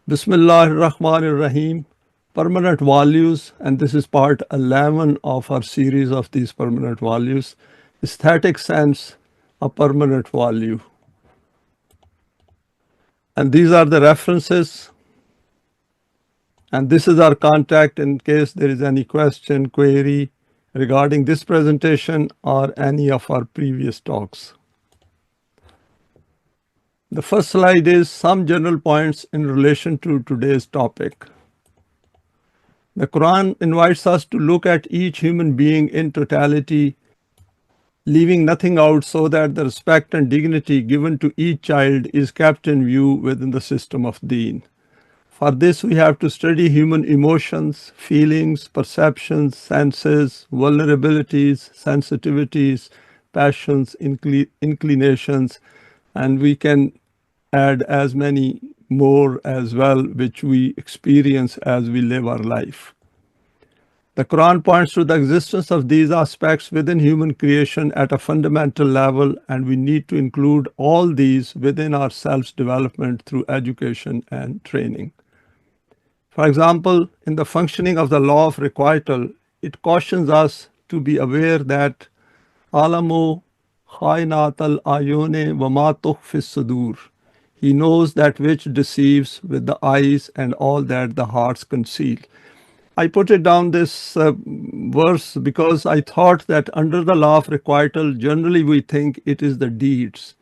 Bismillahir-Rahmanir-Rahim. Permanent values, and this is part 11 of our series of these permanent values. Aesthetic sense, a permanent value. And these are the references. And this is our contact in case there is any question, query regarding this presentation or any of our previous talks. The first slide is some general points in relation to today's topic. The Quran invites us to look at each human being in totality, leaving nothing out so that the respect and dignity given to each child is kept in view within the system of Deen. For this, we have to study human emotions, feelings, perceptions, senses, vulnerabilities, sensitivities, passions, inclinations, and we can add as many more as well, which we experience as we live our life. The Quran points to the existence of these aspects within human creation at a fundamental level, and we need to include all these within our self-development through education and training. For example, in the functioning of the law of requital, it cautions us to be aware that alamu khainat al-ayune wa ma tukhfi sudur. He knows that which deceives with the eyes and all that the hearts conceal. I put it down this verse because I thought that under the law of requital, generally we think it is the deeds.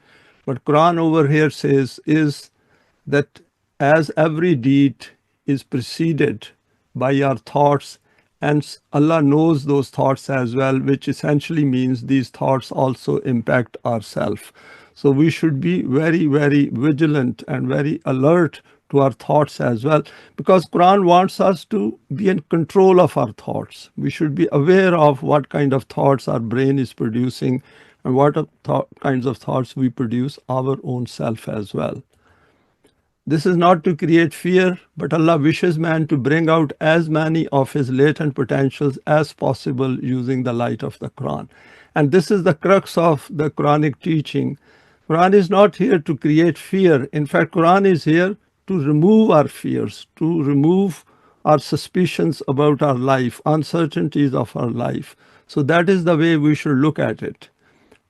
But Quran over here says is that as every deed is preceded by our thoughts, and Allah knows those thoughts as well, which essentially means these thoughts also impact ourselves. So we should be very, very vigilant and very alert to our thoughts as well, because Quran wants us to be in control of our thoughts. We should be aware of what kind of thoughts our brain is producing and what kinds of thoughts we produce our own self as well. This is not to create fear, but Allah wishes man to bring out as many of his latent potentials as possible using the light of the Quran. And this is the crux of the Quranic teaching. Quran is not here to create fear. In fact, Quran is here to remove our fears, to remove our suspicions about our life, uncertainties of our life. So that is the way we should look at it,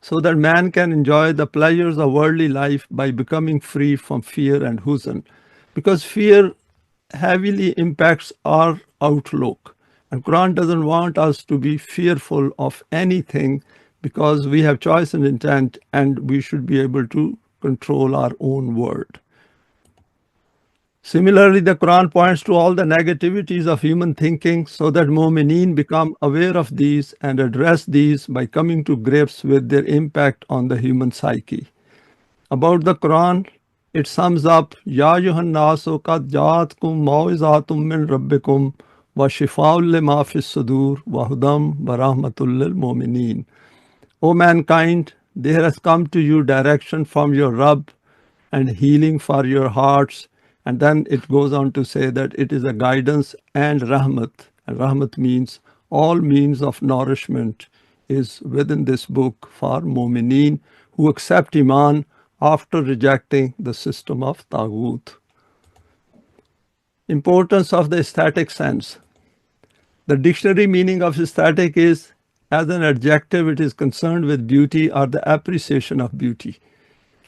so that man can enjoy the pleasures of worldly life by becoming free from fear and huzn. Because fear heavily impacts our outlook. And Quran doesn't want us to be fearful of anything, because we have choice and intent, and we should be able to control our own world. Similarly, the Quran points to all the negativities of human thinking so that mu'mineen become aware of these and address these by coming to grips with their impact on the human psyche. About the Quran, it sums up, Ya ayyuhan nasu qad ja'atkum mau'izatum min rabbikum wa shifa'un lima fis sudur wa hudam wa rahmatul lil mu'mineen. O mankind, there has come to you direction from your Rabb and healing for your hearts. And then it goes on to say that it is a guidance and rahmat. And rahmat means all means of nourishment is within this book for mu'mineen who accept iman after rejecting the system of taghut. Importance of the aesthetic sense. The dictionary meaning of aesthetic is, as an adjective, it is concerned with beauty or the appreciation of beauty.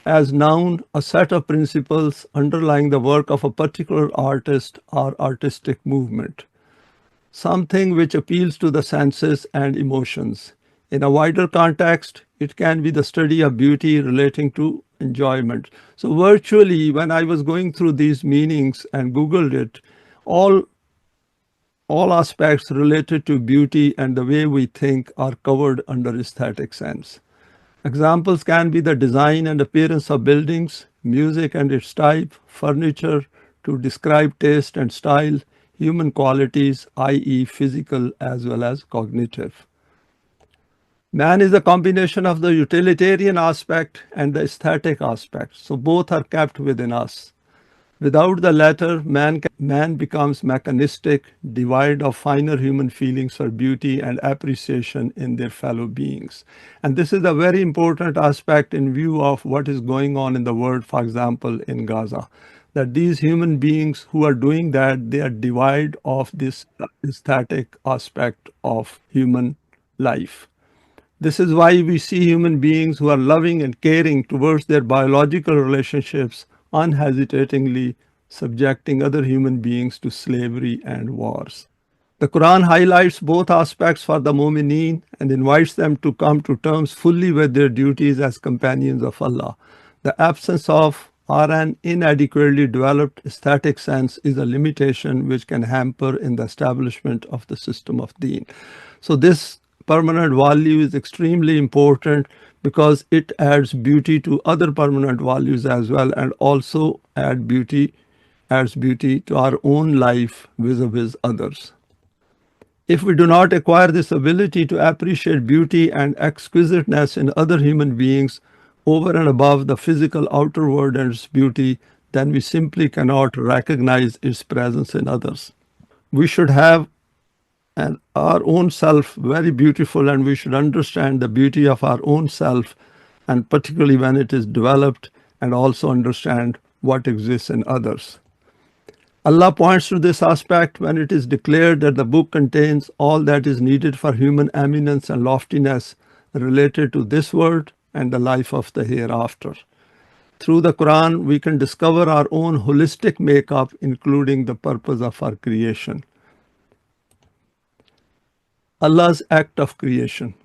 As noun, a set of principles underlying the work of a particular artist or artistic movement. Something which appeals to the senses and emotions. In a wider context, it can be the study of beauty relating to enjoyment. So virtually, when I was going through these meanings and Googled it, all aspects related to beauty and the way we think are covered under aesthetic sense. Examples can be the design and appearance of buildings, music and its type, furniture to describe taste and style, human qualities, i.e. physical as well as cognitive. Man is a combination of the utilitarian aspect and the aesthetic aspect, so both are kept within us. Without the latter, man becomes mechanistic, devoid of finer human feelings for beauty and appreciation in their fellow beings. And this is a very important aspect in view of what is going on in the world, for example, in Gaza. that these human beings who are doing that, they are devoid of this aesthetic aspect of human life. This is why we see human beings who are loving and caring towards their biological relationships unhesitatingly subjecting other human beings to slavery and wars. The Quran highlights both aspects for the Mu'mineen and invites them to come to terms fully with their duties as companions of Allah. The absence of or an inadequately developed aesthetic sense is a limitation which can hamper in the establishment of the system of deen. So this permanent value is extremely important because it adds beauty to other permanent values as well, and also adds beauty to our own life vis-a-vis others. If we do not acquire this ability to appreciate beauty and exquisiteness in other human beings over and above the physical outer world and its beauty, then we simply cannot recognize its presence in others. We should have our own self very beautiful, and we should understand the beauty of our own self, and particularly when it is developed, and also understand what exists in others. Allah points to this aspect when it is declared that the book contains all that is needed for human eminence and loftiness related to this world and the life of the hereafter. Through the Quran, we can discover our own holistic makeup, including the purpose of our creation. Allah's act of creation.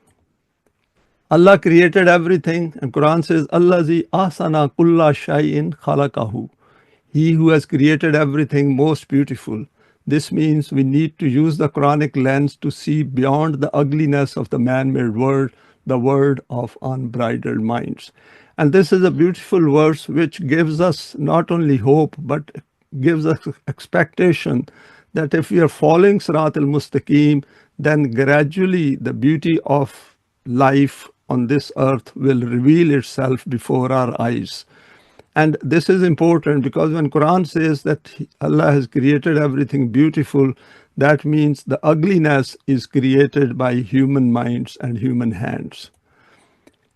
Allah created everything, and Quran says, Allazi ahsana kulla shay'in khalaqahu. He who has created everything most beautiful. This means we need to use the Quranic lens to see beyond the ugliness of the man-made world, the world of unbridled minds. And this is a beautiful verse which gives us not only hope, but gives us expectation that if we are following Sirat al-Mustaqim, then gradually the beauty of life on this earth will reveal itself before our eyes. And this is important because when Quran says that Allah has created everything beautiful, that means the ugliness is created by human minds and human hands.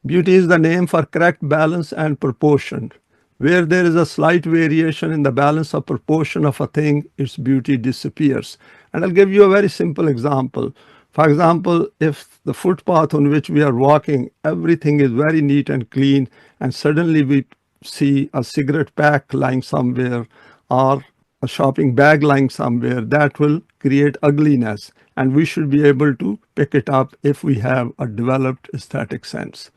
Beauty is the name for correct balance and proportion. Where there is a slight variation in the balance of proportion of a thing, its beauty disappears. And I'll give you a very simple example. For example, if the footpath on which we are walking, everything is very neat and clean, and suddenly we see a cigarette pack lying somewhere or a shopping bag lying somewhere, that will create ugliness, and we should be able to pick it up if we have a developed aesthetic sense.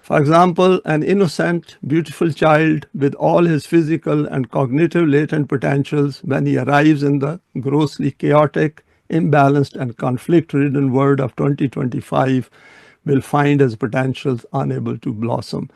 For example, an innocent, beautiful child with all his physical and cognitive latent potentials, when he arrives in the grossly chaotic, imbalanced and conflict-ridden world of 2025, will find his potentials unable to blossom.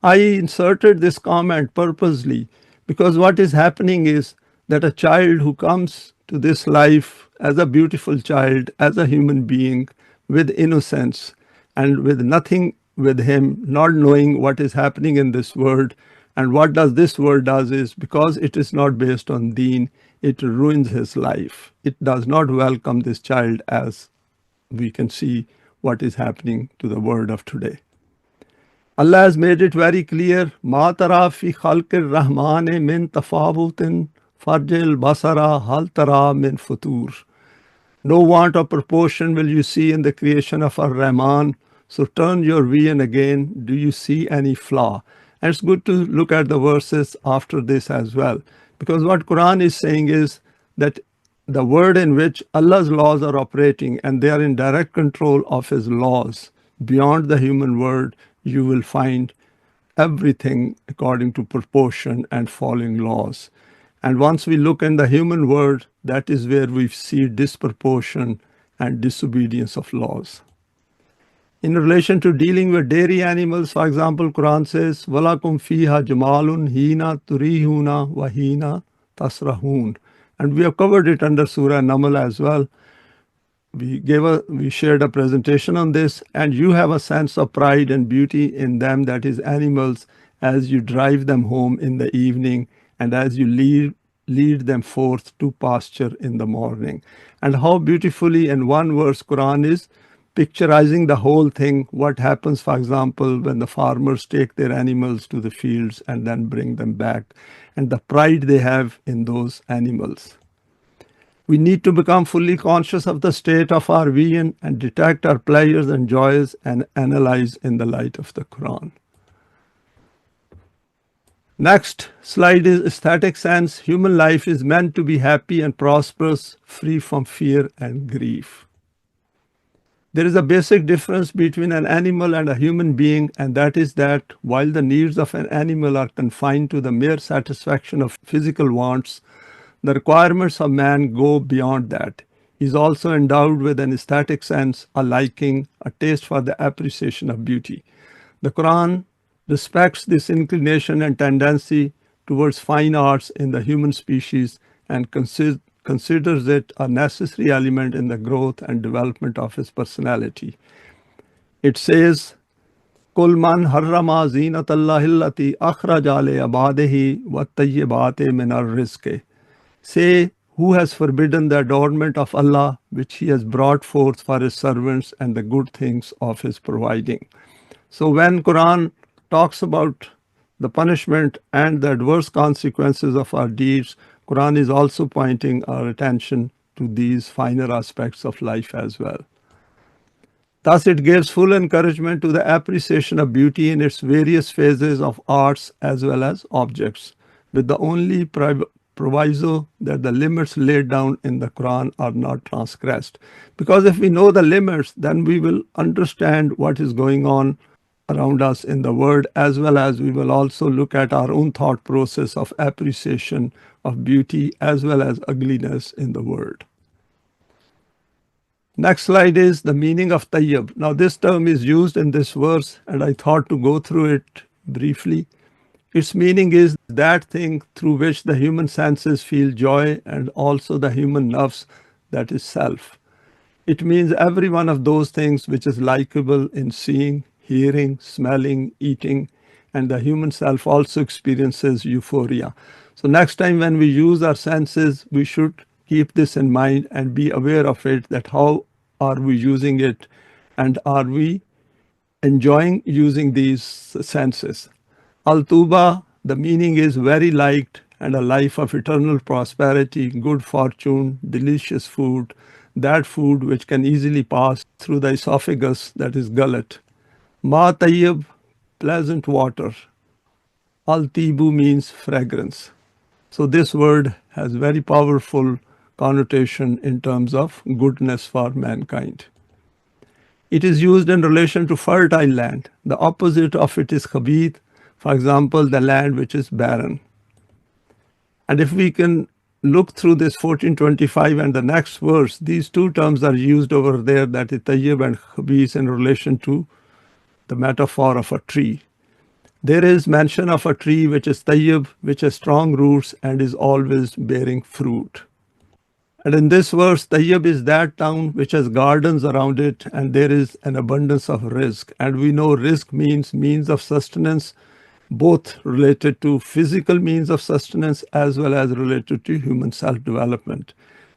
I inserted this comment purposely because what is happening is that a child who comes to this life as a beautiful child, as a human being with innocence and with nothing with him, not knowing what is happening in this world, and what does this world does is, because it is not based on deen, it ruins his life. It does not welcome this child, as we can see what is happening to the world of today. Allah has made it very clear, Ma tara fi khalqir rahmane min tafawutin farjil basara hal tara min futur. No want of proportion will you see in the creation of Ar-Rahman. So turn your vision again. Do you see any flaw? And it's good to look at the verses after this as well. Because what Quran is saying is that the world in which Allah's laws are operating and they are in direct control of His laws, beyond the human world, you will find everything according to proportion and following laws. And once we look in the human world, that is where we see disproportion and disobedience of laws. In relation to dealing with dairy animals, for example, Quran says, وَلَكُمْ فِيهَا جَمَالٌ هِينَ تُرِيهُونَ وَهِينَ تَسْرَحُونَ. And we have covered it under Surah Naml as well. We shared a presentation on this, and you have a sense of pride and beauty in them, that is animals, as you drive them home in the evening and as you lead them forth to pasture in the morning. And how beautifully in one verse Quran is picturizing the whole thing, what happens, for example, when the farmers take their animals to the fields and then bring them back, and the pride they have in those animals. We need to become fully conscious of the state of our being and detect our pleasures and joys and analyze in the light of the Quran. Next slide is aesthetic sense. Human life is meant to be happy and prosperous, free from fear and grief. There is a basic difference between an animal and a human being, and that is that while the needs of an animal are confined to the mere satisfaction of physical wants, the requirements of man go beyond that. He is also endowed with an aesthetic sense, a liking, a taste for the appreciation of beauty. The Quran respects this inclination and tendency towards fine arts in the human species and considers it a necessary element in the growth and development of his personality. It says, Kul man harrama zinatallahi allati akhraja li ibadihi wat-tayyibati min ar-rizqi. Say, who has forbidden the adornment of Allah, which He has brought forth for His servants, and the good things of His providing. So when Quran talks about the punishment and the adverse consequences of our deeds, Quran is also pointing our attention to these finer aspects of life as well. Thus, it gives full encouragement to the appreciation of beauty in its various phases of arts as well as objects, with the only proviso that the limits laid down in the Quran are not transgressed. Because if we know the limits, then we will understand what is going on around us in the world, as well as we will also look at our own thought process of appreciation of beauty as well as ugliness in the world. Next slide is the meaning of tayyib. Now this term is used in this verse, and I thought to go through it briefly. Its meaning is that thing through which the human senses feel joy, and also the human nafs, that is self. It means every one of those things which is likable in seeing, hearing, smelling, eating, and the human self also experiences euphoria. So next time when we use our senses, we should keep this in mind and be aware of it, that how are we using it, and are we enjoying using these senses. Al-Tuba, the meaning is very liked, and a life of eternal prosperity, good fortune, delicious food, that food which can easily pass through the esophagus, that is gullet. Ma tayyib, pleasant water. Al-Tibu means fragrance. So this word has very powerful connotation in terms of goodness for mankind. It is used in relation to fertile land. The opposite of it is khabith, for example, the land which is barren. And if we can look through this 1425 and the next verse, these two terms are used over there, that is tayyib and khabith, in relation to the metaphor of a tree. There is mention of a tree which is tayyib, which has strong roots and is always bearing fruit. And in this verse, tayyib is that town which has gardens around it, and there is an abundance of rizq. And we know rizq means means of sustenance, both related to physical means of sustenance as well as related to human self-development,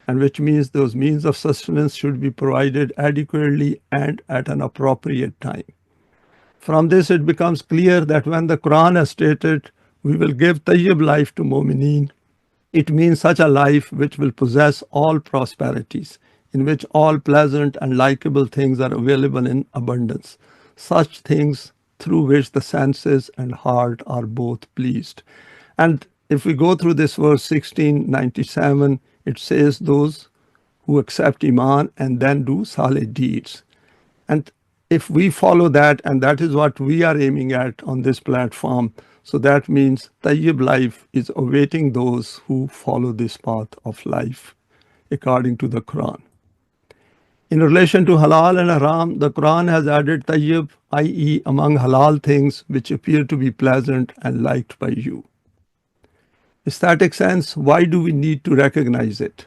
and which means those means of sustenance should be provided adequately and at an appropriate time. From this, it becomes clear that when the Quran has stated, we will give tayyib life to mu'mineen, it means such a life which will possess all prosperities, in which all pleasant and likable things are available in abundance, such things through which the senses and heart are both pleased. And if we go through this verse 1697, it says those who accept Iman and then do salih deeds. And if we follow that, and that is what we are aiming at on this platform, so that means tayyib life is awaiting those who follow this path of life according to the Quran. In relation to halal and haram, the Quran has added tayyib, i.e. among halal things which appear to be pleasant and liked by you. Aesthetic sense, why do we need to recognize it?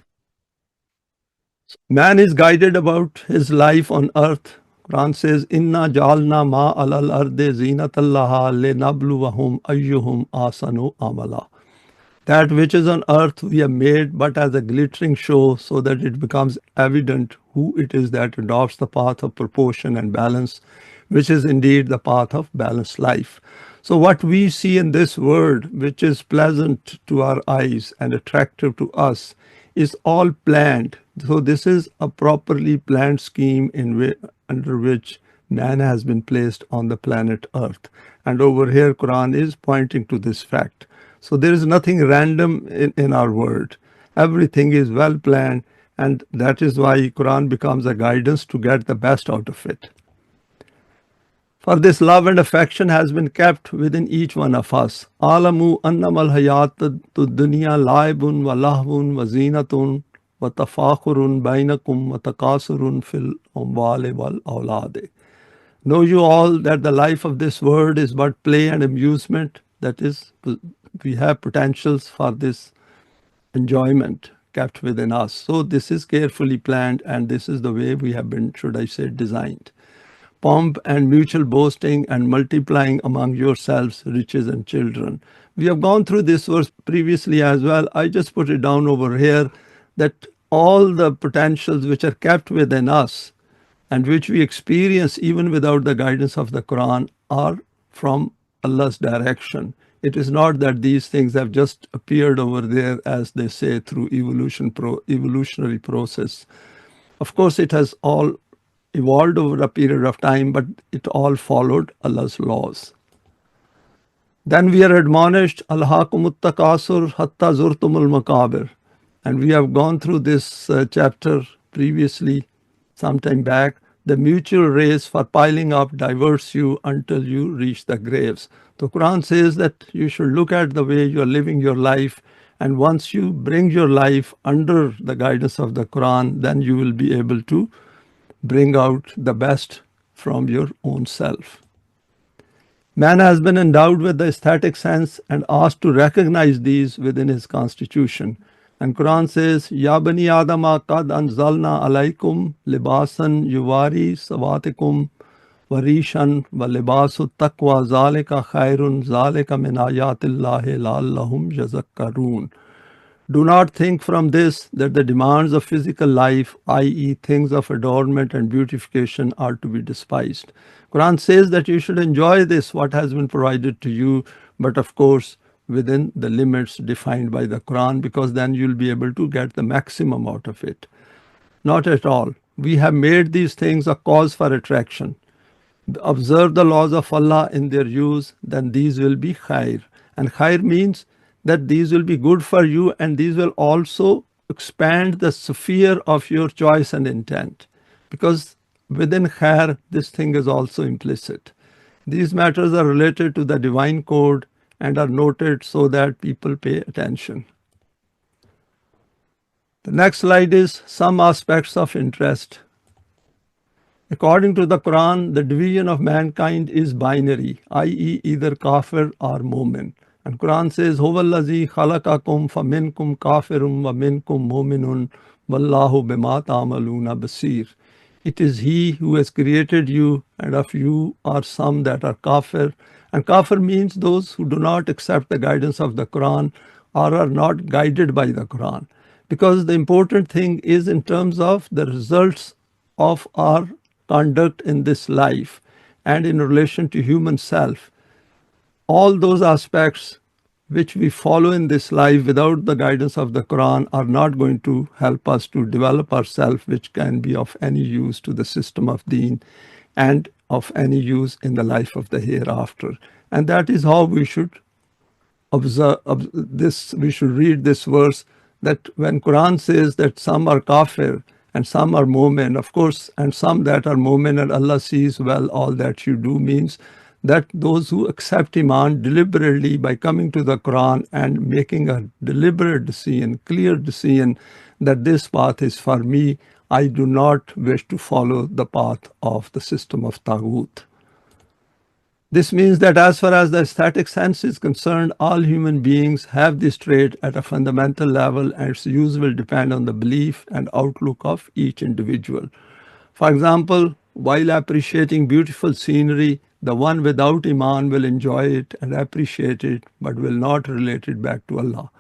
Man is guided about his life on earth. Quran says, Inna ja'alna ma alal arde zinatallaha linabluwahum ayyuhum asanu amala. That which is on earth we have made but as a glittering show, so that it becomes evident who it is that adopts the path of proportion and balance, which is indeed the path of balanced life. So, what we see in this world, which is pleasant to our eyes and attractive to us, is all planned. So, this is a properly planned scheme under which man has been placed on the planet Earth. And over here, Quran is pointing to this fact. So there is nothing random in our world. Everything is well planned, and that is why Quran becomes a guidance to get the best out of it. For this love and affection has been kept within each one of us. Alamu annamal hayat dunya laibun wa lahvun wa zinatun wa tafakhurun bainakum wa takasurun fil amwali wal awlade. Know you all that the life of this world is but play and amusement. That is, we have potentials for this enjoyment kept within us. So this is carefully planned, and this is the way we have been, should I say, designed. Pomp and mutual boasting and multiplying among yourselves riches and children. We have gone through this verse previously as well. I just put it down over here that all the potentials which are kept within us and which we experience even without the guidance of the Quran are from Allah's direction. It is not that these things have just appeared over there, as they say, through evolutionary process. Of course, it has all evolved over a period of time, but it all followed Allah's laws. Then we are admonished, Alhaakumut takasur hatta zurtumul makabir. And we have gone through this chapter previously, sometime back. The mutual race for piling up diverts you until you reach the graves. The Quran says that you should look at the way you are living your life, and once you bring your life under the guidance of the Quran, then you will be able to bring out the best from your own self. Man has been endowed with the aesthetic sense and asked to recognize these within his constitution. And Quran says, Ya bani Adama qad anzalna alaykum libasan yuwari sawatikum warishan wa libasu taqwa zalika khairun zalika min ayatillahi la'allahum yazakkarun. Do not think from this that the demands of physical life, i.e. things of adornment and beautification, are to be despised. Quran says that you should enjoy this, what has been provided to you, but of course within the limits defined by the Quran, because then you'll be able to get the maximum out of it. Not at all. We have made these things a cause for attraction. Observe the laws of Allah in their use, then these will be khair. And khair means that these will be good for you, and these will also expand the sphere of your choice and intent. Because within khair, this thing is also implicit. These matters are related to the divine code and are noted so that people pay attention. The next slide is some aspects of interest. According to the Quran, the division of mankind is binary, i.e. either kafir or mu'min. And Quran says, Huwallazi khalaqakum faminkum kafirun wa minkum mu'minun wallahu bima ta'maluna basir. It is He who has created you, and of you are some that are kafir. And kafir means those who do not accept the guidance of the Quran or are not guided by the Quran. Because the important thing is in terms of the results of our conduct in this life and in relation to human self. All those aspects which we follow in this life without the guidance of the Quran are not going to help us to develop ourselves, which can be of any use to the system of deen and of any use in the life of the hereafter. And that is how we should observe this. We should read this verse, that when Quran says that some are kafir and some are mu'min, of course, and some that are mu'min and Allah sees well all that you do, means that those who accept Iman deliberately by coming to the Quran and making a deliberate decision, clear decision that this path is for me, I do not wish to follow the path of the system of Taghut. This means that as far as the aesthetic sense is concerned, all human beings have this trait at a fundamental level, and its use will depend on the belief and outlook of each individual. For example, while appreciating beautiful scenery, the one without Iman will enjoy it and appreciate it, but will not relate it back to Allah.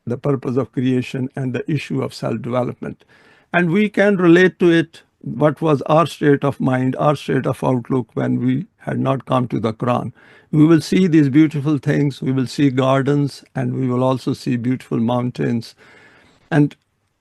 the purpose of creation and the issue of self-development. And we can relate to it what was our state of mind, our state of outlook when we had not come to the Quran. We will see these beautiful things, we will see gardens, and we will also see beautiful mountains and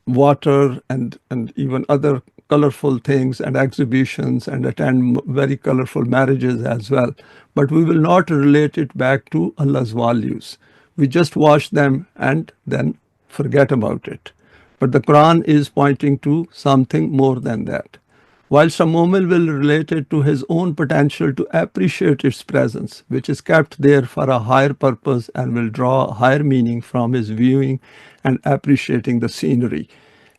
water and even other colorful things and exhibitions and attend very colorful marriages as well. But we will not relate it back to Allah's values. We just watch them and then forget about it. But the Quran is pointing to something more than that. Whilst a mu'min will relate it to his own potential to appreciate its presence, which is kept there for a higher purpose and will draw higher meaning from his viewing and appreciating the scenery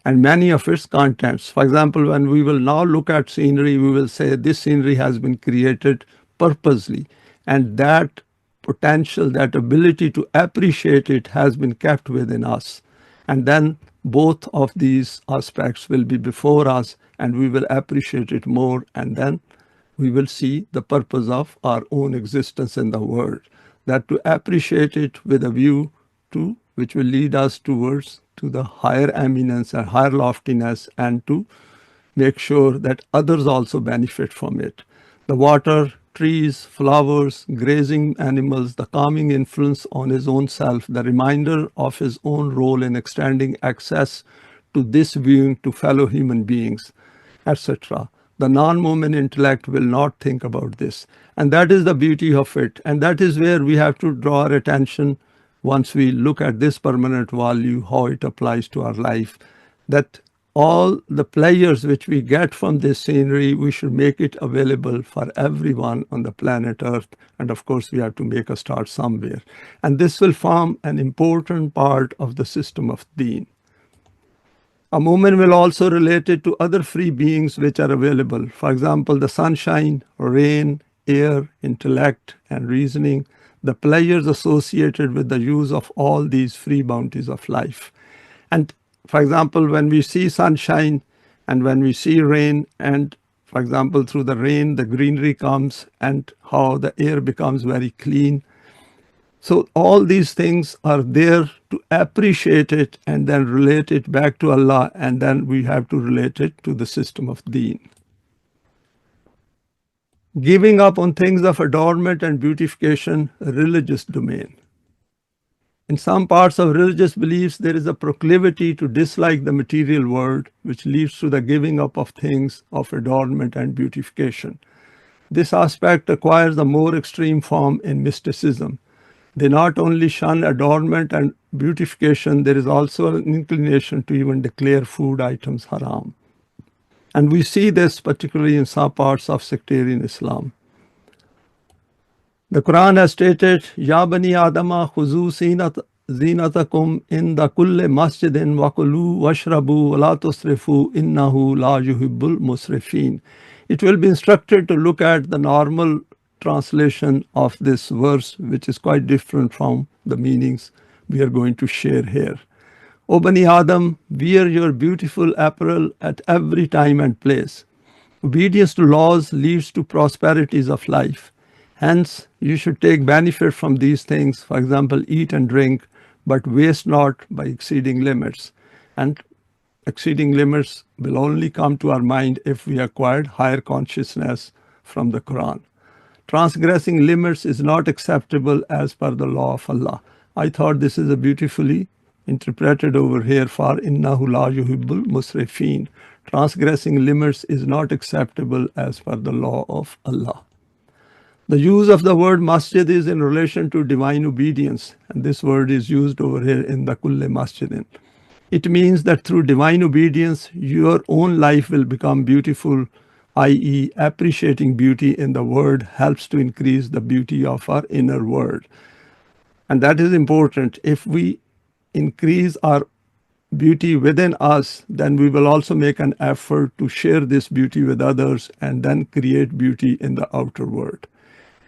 and many of its contents. For example, when we will now look at scenery, we will say this scenery has been created purposely, and that potential, that ability to appreciate it has been kept within us. And then both of these aspects will be before us, and we will appreciate it more, and then we will see the purpose of our own existence in the world, that to appreciate it with a view to which will lead us towards to the higher eminence and higher loftiness, and to make sure that others also benefit from it. The water, trees, flowers, grazing animals, the calming influence on his own self, the reminder of his own role in extending access to this viewing to fellow human beings, etc. The non-Mormon intellect will not think about this. And that is the beauty of it. And that is where we have to draw our attention once we look at this permanent value, how it applies to our life, that all the pleasures which we get from this scenery, we should make it available for everyone on the planet Earth. And of course, we have to make a start somewhere. And this will form an important part of the system of Deen. A mu'min will also relate it to other free beings which are available. For example, the sunshine, rain, air, intellect, and reasoning, the pleasures associated with the use of all these free bounties of life. And for example, when we see sunshine and when we see rain, and for example, through the rain, the greenery comes and how the air becomes very clean. So all these things are there to appreciate it and then relate it back to Allah, and then we have to relate it to the system of Deen. Giving up on things of adornment and beautification, religious domain. In some parts of religious beliefs, there is a proclivity to dislike the material world, which leads to the giving up of things of adornment and beautification. This aspect acquires a more extreme form in mysticism. They not only shun adornment and beautification, there is also an inclination to even declare food items haram. And we see this particularly in some parts of sectarian Islam. The Quran has stated, Ya bani Adama khuzu zinatakum inda kulli masjidin wa kulu washrabu wa la tusrifu innahu la yuhibbul musrifin. It will be instructed to look at the normal translation of this verse, which is quite different from the meanings we are going to share here. O Bani Adam, wear your beautiful apparel at every time and place. Obedience to laws leads to prosperities of life. Hence, you should take benefit from these things, for example, eat and drink, but waste not by exceeding limits. And exceeding limits will only come to our mind if we acquired higher consciousness from the Quran. Transgressing limits is not acceptable as per the law of Allah. I thought this is a beautifully interpreted over here for innahu la yuhibbul musrifin. Transgressing limits is not acceptable as per the law of Allah. The use of the word masjid is in relation to divine obedience, and this word is used over here in the kulle masjidin. It means that through divine obedience, your own life will become beautiful, i.e. appreciating beauty in the world helps to increase the beauty of our inner world. And that is important. If we increase our beauty within us, then we will also make an effort to share this beauty with others and then create beauty in the outer world,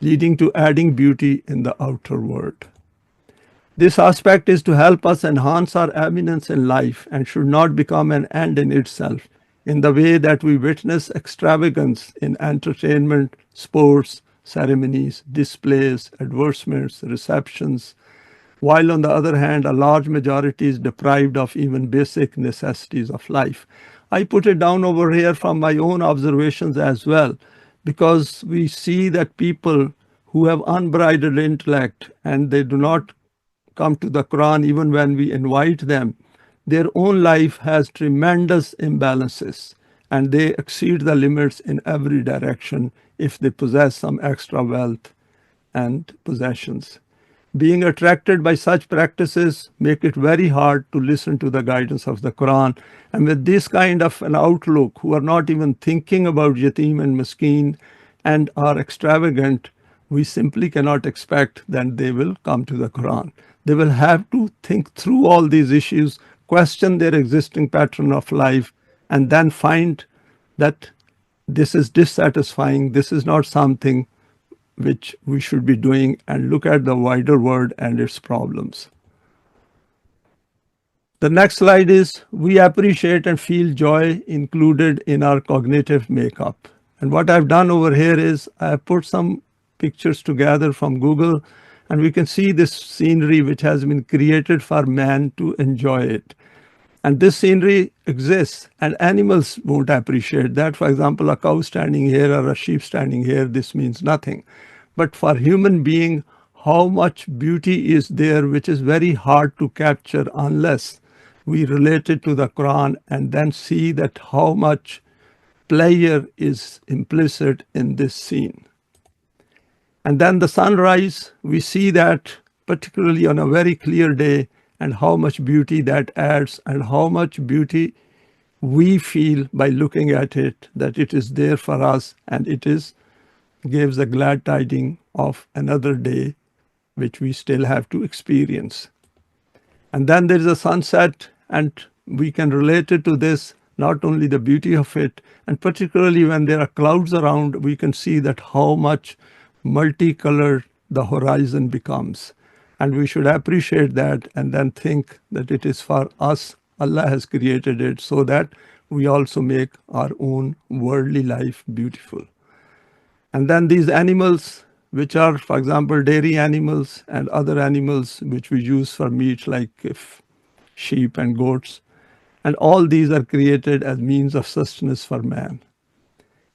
leading to adding beauty in the outer world. This aspect is to help us enhance our eminence in life and should not become an end in itself, in the way that we witness extravagance in entertainment, sports, ceremonies, displays, advertisements, receptions, while on the other hand, a large majority is deprived of even basic necessities of life. I put it down over here from my own observations as well, because we see that people who have unbridled intellect and they do not come to the Quran even when we invite them, their own life has tremendous imbalances and they exceed the limits in every direction if they possess some extra wealth and possessions. Being attracted by such practices make it very hard to listen to the guidance of the Quran. And with this kind of an outlook, who are not even thinking about yatim and miskeen and are extravagant, we simply cannot expect that they will come to the Quran. They will have to think through all these issues, question their existing pattern of life, and then find that this is dissatisfying, this is not something which we should be doing, and look at the wider world and its problems. The next slide is we appreciate and feel joy included in our cognitive makeup. And what I've done over here is I have put some pictures together from Google, and we can see this scenery which has been created for man to enjoy it. And this scenery exists, and animals won't appreciate that. For example, a cow standing here or a sheep standing here, this means nothing. But for human being, how much beauty is there which is very hard to capture unless we relate it to the Quran and then see that how much pleasure is implicit in this scene. And then the sunrise, we see that particularly on a very clear day, and how much beauty that adds and how much beauty we feel by looking at it, that it is there for us and it is gives a glad tiding of another day which we still have to experience. And then there is a sunset, and we can relate it to this, not only the beauty of it, and particularly when there are clouds around, we can see that how much multicolored the horizon becomes. And we should appreciate that and then think that it is for us. Allah has created it so that we also make our own worldly life beautiful. And then these animals, which are, for example, dairy animals and other animals which we use for meat, like sheep and goats, and all these are created as means of sustenance for man.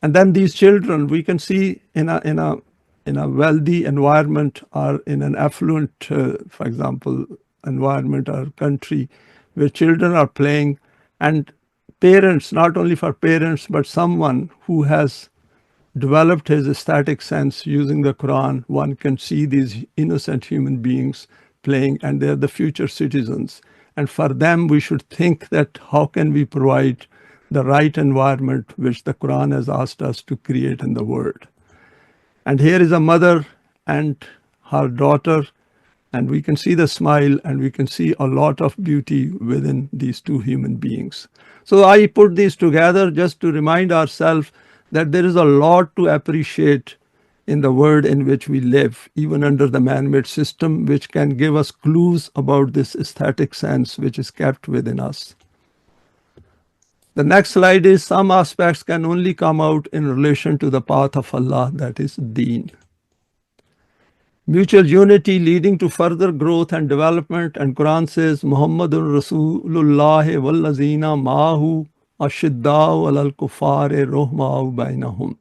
And then these children, we can see in a wealthy environment or in an affluent, for example, environment or country where children are playing, and parents, not only for parents, but someone who has developed his aesthetic sense using the Quran, one can see these innocent human beings playing, and they're the future citizens. And for them, we should think that how can we provide the right environment which the Quran has asked us to create in the world. And here is a mother and her daughter, and we can see the smile and we can see a lot of beauty within these two human beings. So I put these together just to remind ourselves that there is a lot to appreciate in the world in which we live, even under the man-made system, which can give us clues about this aesthetic sense which is kept within us. The next slide is some aspects can only come out in relation to the path of Allah, that is Deen. Mutual unity leading to further growth and development, and Quran says, Muhammadun Rasulullah wallazina ma'ahu ashidda'u alal kuffari ruhma'u bainahum.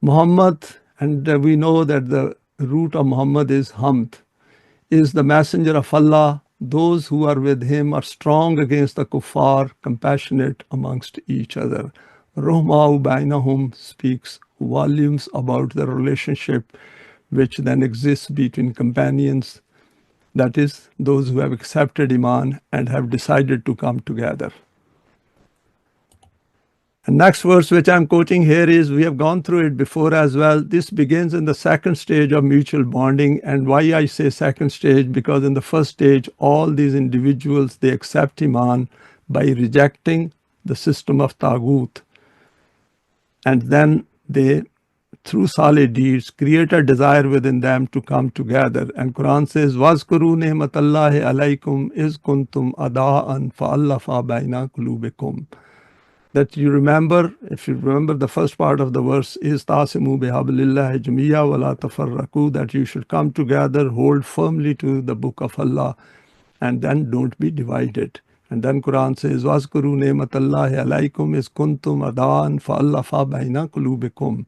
Muhammad, and we know that the root of Muhammad is Hamd, is the messenger of Allah. Those who are with him are strong against the kuffar, compassionate amongst each other. Ruhma'u bainahum speaks volumes about the relationship which then exists between companions, that is, those who have accepted Iman and have decided to come together. And next verse which I'm quoting here is, we have gone through it before as well. This begins in the second stage of mutual bonding. And why I say second stage? Because in the first stage, all these individuals, they accept Iman by rejecting the system of Taghut. And then they, through salih deeds, create a desire within them to come together. And Quran says, وَاذْكُرُوا نِعْمَةَ اللَّهِ عَلَيْكُمْ إِذْ كُنْتُمْ أَعْدَاءً فَأَلَّفَ بَيْنَ قُلُوبِكُمْ. that you remember, if you remember the first part of the verse is tasimu bihablillahi jamiya wala tafarraku, that you should come together, hold firmly to the book of Allah, and then don't be divided. And then Quran says, wazkuru ni'matallahi alaykum is kuntum adan fa'allafa baina qulubikum.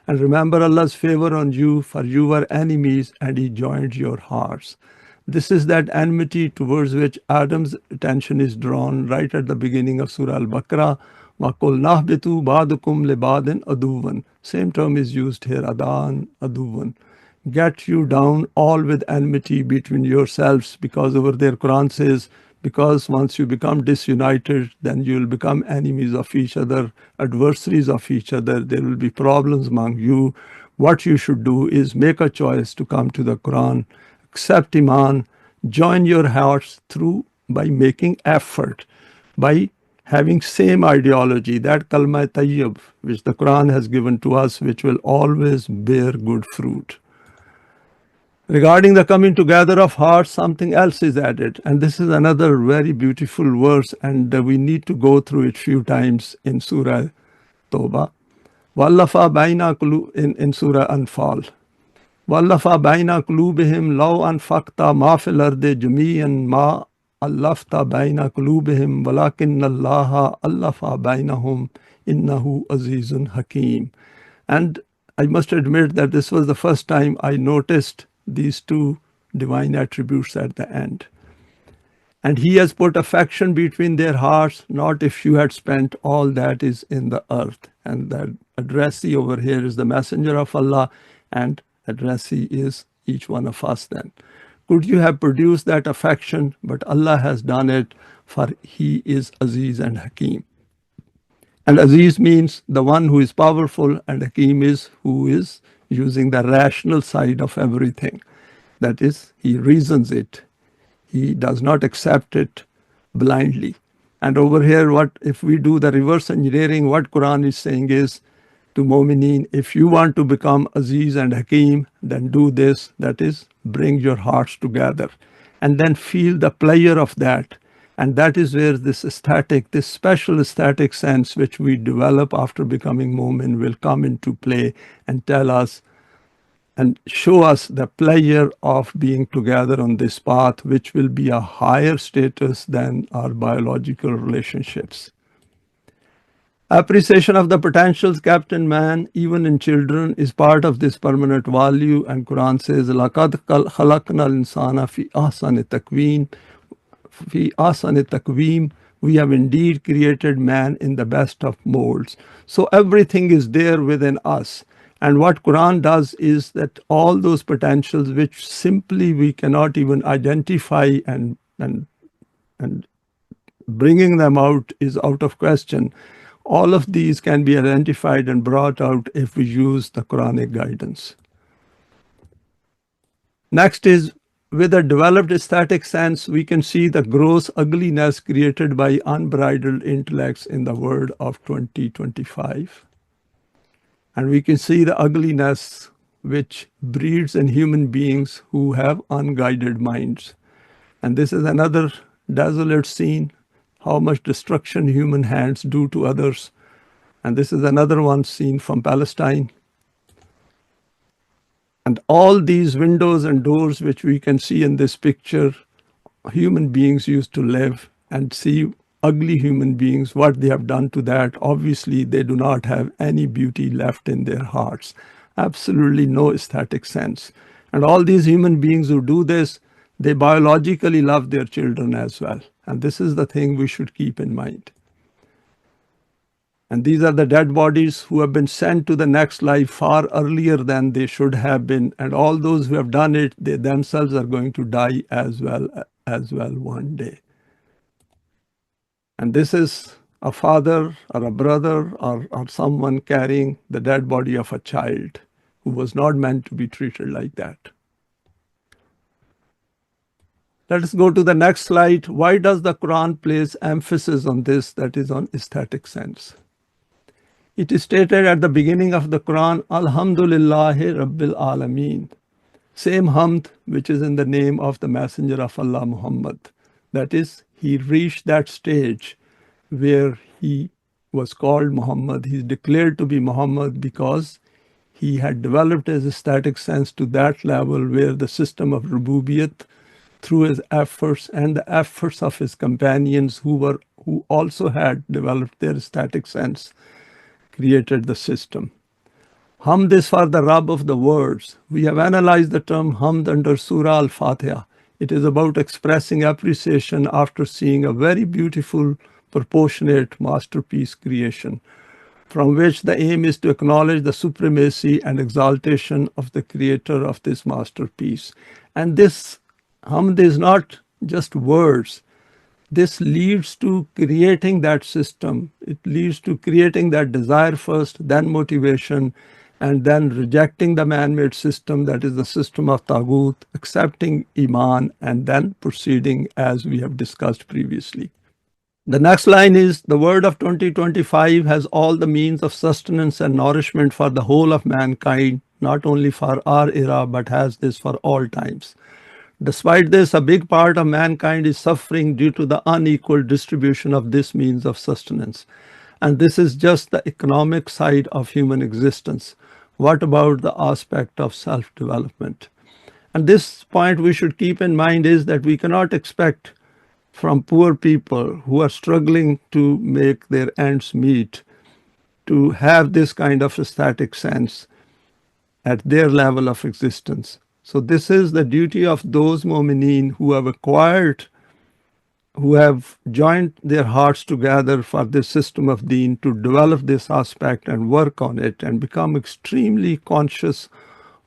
And remember Allah's favor on you, for you were enemies and He joined your hearts. This is that enmity towards which Adam's attention is drawn right at the beginning of Surah Al-Baqarah. وَقُلْ نَهْبِتُوا بَعْضُكُمْ لِبَعْضٍ عَدُوًّا. Same term is used here, adan, aduwan. Get you down all with enmity between yourselves, because over there Quran says, because once you become disunited, then you will become enemies of each other, adversaries of each other. There will be problems among you. What you should do is make a choice to come to the Quran, accept Iman, join your hearts through by making effort, by having same ideology, that kalma tayyib, which the Quran has given to us, which will always bear good fruit. Regarding the coming together of hearts, something else is added. And this is another very beautiful verse, and we need to go through it few times in Surah Tawbah. Wallafa baina in Surah Anfal. Wallafa baina qulubihim law anfaqta ma fil ardi jami'an ma allafta baina qulubihim walakinna Allaha allafa bainahum innahu azizun hakim. And I must admit that this was the first time I noticed these two divine attributes at the end. And He has put affection between their hearts, not if you had spent all that is in the earth. And the addressee over here is the messenger of Allah, and addressee is each one of us then. Could you have produced that affection? But Allah has done it, for He is Aziz and Hakim. And Aziz means the one who is powerful, and Hakim is who is using the rational side of everything. That is, he reasons it. He does not accept it blindly. And over here, what if we do the reverse engineering, what Quran is saying is to Mu'mineen, if you want to become Aziz and Hakim, then do this, that is, bring your hearts together. And then feel the pleasure of that. And that is where this special aesthetic sense which we develop after becoming Mu'min will come into play and tell us and show us the pleasure of being together on this path, which will be a higher status than our biological relationships. Appreciation of the potentials kept in man, even in children, is part of this permanent value. And Quran says, لَقَدْ خَلَقْنَا الْإِنسَانَ فِي أَحْسَنِ تَقْوِيمٍ Fi asani takweem, we have indeed created man in the best of molds. So everything is there within us. And what Quran does is that all those potentials which simply we cannot even identify and bringing them out is out of question. All of these can be identified and brought out if we use the Quranic guidance. Next is, with a developed aesthetic sense, we can see the gross ugliness created by unbridled intellects in the world of 2025. And we can see the ugliness which breeds in human beings who have unguided minds. And this is another desolate scene, how much destruction human hands do to others. And this is another one seen from Palestine. And all these windows and doors which we can see in this picture, human beings used to live, and see ugly human beings, what they have done to that. Obviously, they do not have any beauty left in their hearts. Absolutely no aesthetic sense. And all these human beings who do this, they biologically love their children as well. And this is the thing we should keep in mind. And these are the dead bodies who have been sent to the next life far earlier than they should have been. And all those who have done it, they themselves are going to die as well one day. And this is a father or a brother or someone carrying the dead body of a child who was not meant to be treated like that. Let us go to the next slide. Why does the Quran place emphasis on this, that is on aesthetic sense? It is stated at the beginning of the Quran, Alhamdulillahi Rabbil Alameen. Same hamd which is in the name of the Messenger of Allah Muhammad. That is, he reached that stage where he was called Muhammad. He's declared to be Muhammad because he had developed his aesthetic sense to that level where the system of Rububiyat, through his efforts and the efforts of his companions who also had developed their aesthetic sense, created the system. Hamd is for the Rabb of the words. We have analyzed the term Hamd under Surah Al-Fatiha. It is about expressing appreciation after seeing a very beautiful, proportionate masterpiece creation, from which the aim is to acknowledge the supremacy and exaltation of the creator of this masterpiece. And this Hamd is not just words. This leads to creating that system. It leads to creating that desire first, then motivation, and then rejecting the man-made system, that is the system of Taghut, accepting Iman, and then proceeding as we have discussed previously. The next line is, the word of 2025 has all the means of sustenance and nourishment for the whole of mankind, not only for our era, but has this for all times. Despite this, a big part of mankind is suffering due to the unequal distribution of this means of sustenance. And this is just the economic side of human existence. What about the aspect of self-development? And this point we should keep in mind is that we cannot expect from poor people who are struggling to make their ends meet to have this kind of aesthetic sense at their level of existence. So this is the duty of those mu'mineen who have acquired, who have joined their hearts together for this system of deen to develop this aspect and work on it and become extremely conscious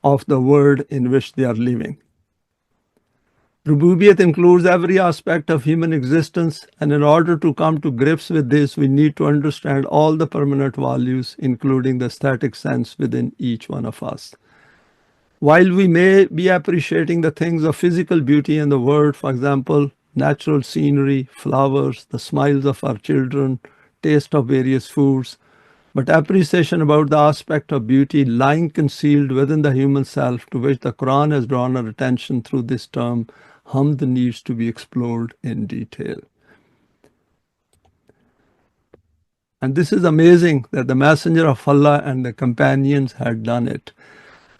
of the world in which they are living. Rububiyat includes every aspect of human existence, and in order to come to grips with this, we need to understand all the permanent values, including the aesthetic sense within each one of us. While we may be appreciating the things of physical beauty in the world, for example, natural scenery, flowers, the smiles of our children, taste of various foods, but appreciation about the aspect of beauty lying concealed within the human self, to which the Quran has drawn our attention through this term, Hamd, needs to be explored in detail. And this is amazing that the Messenger of Allah and the companions had done it.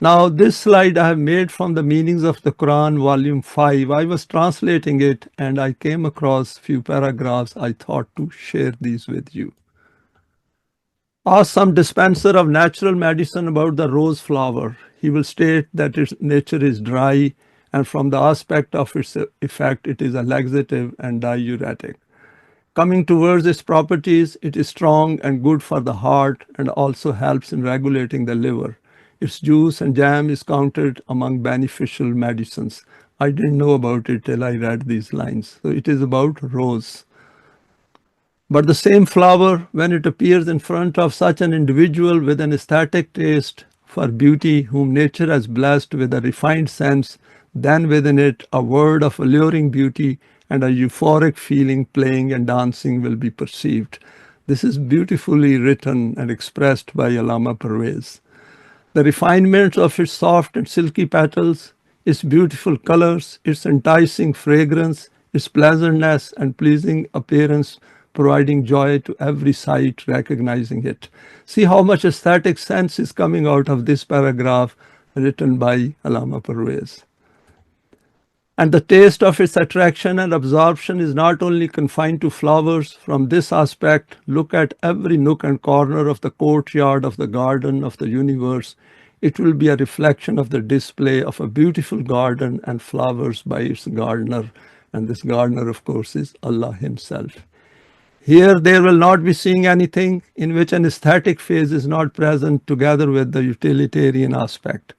Now, this slide I have made from the meanings of the Quran, volume 5. I was translating it and I came across few paragraphs. I thought to share these with you. Ask some dispenser of natural medicine about the rose flower. He will state that its nature is dry, and from the aspect of its effect, it is a laxative and diuretic. Coming towards its properties, it is strong and good for the heart and also helps in regulating the liver. Its juice and jam is counted among beneficial medicines. I didn't know about it till I read these lines. So it is about rose. But the same flower, when it appears in front of such an individual with an aesthetic taste for beauty, whom nature has blessed with a refined sense, then within it a word of alluring beauty and a euphoric feeling playing and dancing will be perceived. This is beautifully written and expressed by Allama Parvez. The refinement of its soft and silky petals, its beautiful colors, its enticing fragrance, its pleasantness and pleasing appearance, providing joy to every sight recognizing it. See how much aesthetic sense is coming out of this paragraph written by Allama Parvez. And the taste of its attraction and absorption is not only confined to flowers. From this aspect, look at every nook and corner of the courtyard of the garden of the universe. It will be a reflection of the display of a beautiful garden and flowers by its gardener. And this gardener, of course, is Allah Himself. Here there will not be seeing anything in which an aesthetic phase is not present together with the utilitarian aspect.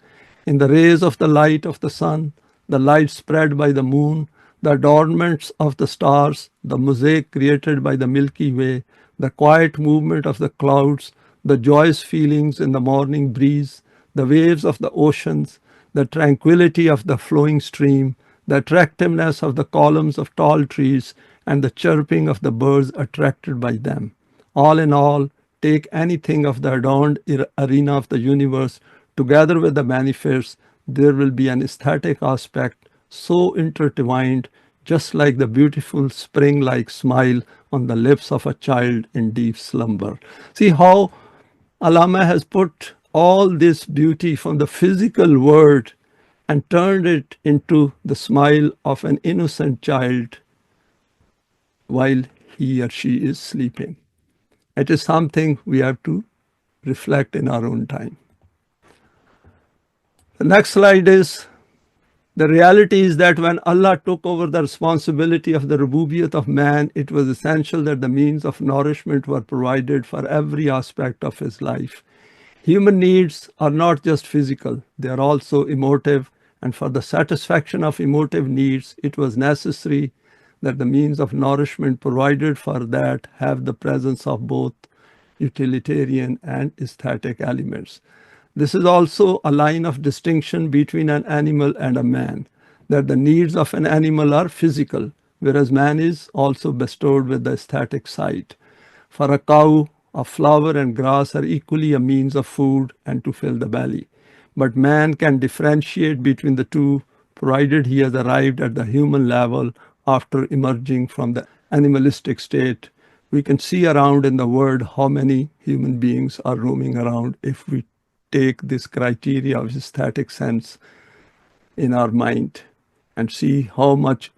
In the rays of the light of the sun, the light spread by the moon, the adornments of the stars, the mosaic created by the Milky Way, the quiet movement of the clouds, the joyous feelings in the morning breeze, the waves of the oceans, the tranquility of the flowing stream, the attractiveness of the columns of tall trees, and the chirping of the birds attracted by them. All in all, take anything of the adorned arena of the universe together with the manifests, there will be an aesthetic aspect so intertwined, just like the beautiful spring-like smile on the lips of a child in deep slumber. See how Allama has put all this beauty from the physical world and turned it into the smile of an innocent child while he or she is sleeping. It is something we have to reflect in our own time. The next slide is the reality is that when Allah took over the responsibility of the rububiyyat of man, it was essential that the means of nourishment were provided for every aspect of his life. Human needs are not just physical, they are also emotive, and for the satisfaction of emotive needs, it was necessary that the means of nourishment provided for that have the presence of both utilitarian and aesthetic elements. This is also a line of distinction between an animal and a man, that the needs of an animal are physical, whereas man is also bestowed with the aesthetic side. For a cow, a flower and grass are equally a means of food and to fill the belly. But man can differentiate between the two, provided he has arrived at the human level after emerging from the animalistic state. We can see around in the world how many human beings are roaming around if we take this criteria of aesthetic sense in our mind and see how much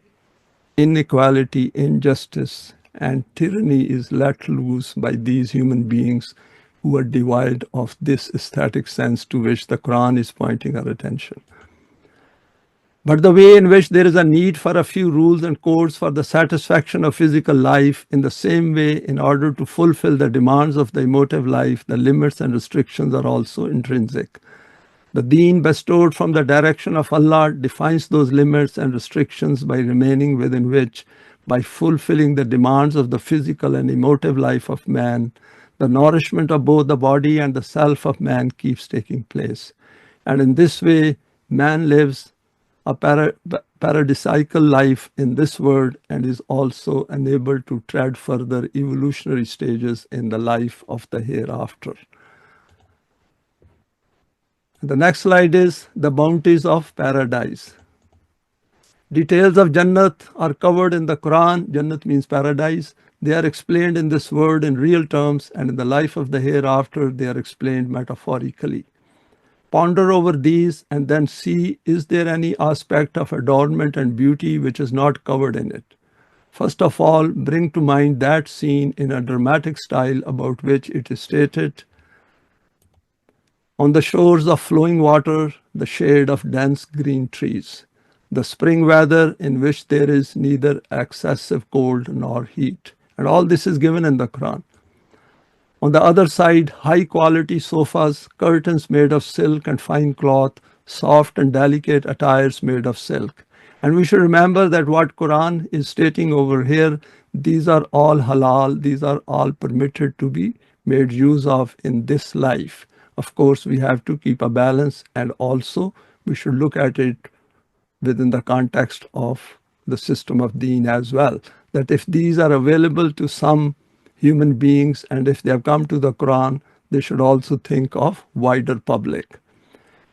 inequality, injustice, and tyranny is let loose by these human beings who are devoid of this aesthetic sense to which the Quran is pointing our attention. But the way in which there is a need for a few rules and codes for the satisfaction of physical life, in the same way, in order to fulfill the demands of the emotive life, the limits and restrictions are also intrinsic. The deen bestowed from the direction of Allah defines those limits and restrictions by remaining within which, by fulfilling the demands of the physical and emotive life of man, the nourishment of both the body and the self of man keeps taking place. And in this way, man lives a paradisiacal life in this world and is also enabled to tread further evolutionary stages in the life of the hereafter. The next slide is the bounties of paradise. Details of Jannat are covered in the Quran. Jannat means paradise. They are explained in this world in real terms, and in the life of the hereafter, they are explained metaphorically. Ponder over these and then see, is there any aspect of adornment and beauty which is not covered in it? First of all, bring to mind that scene in a dramatic style about which it is stated, on the shores of flowing water, the shade of dense green trees, the spring weather in which there is neither excessive cold nor heat. And all this is given in the Quran. On the other side, high quality sofas, curtains made of silk and fine cloth, soft and delicate attires made of silk. And we should remember that what Quran is stating over here, these are all halal, these are all permitted to be made use of in this life. Of course, we have to keep a balance, and also we should look at it within the context of the system of deen as well. That if these are available to some human beings and if they have come to the Quran, they should also think of wider public.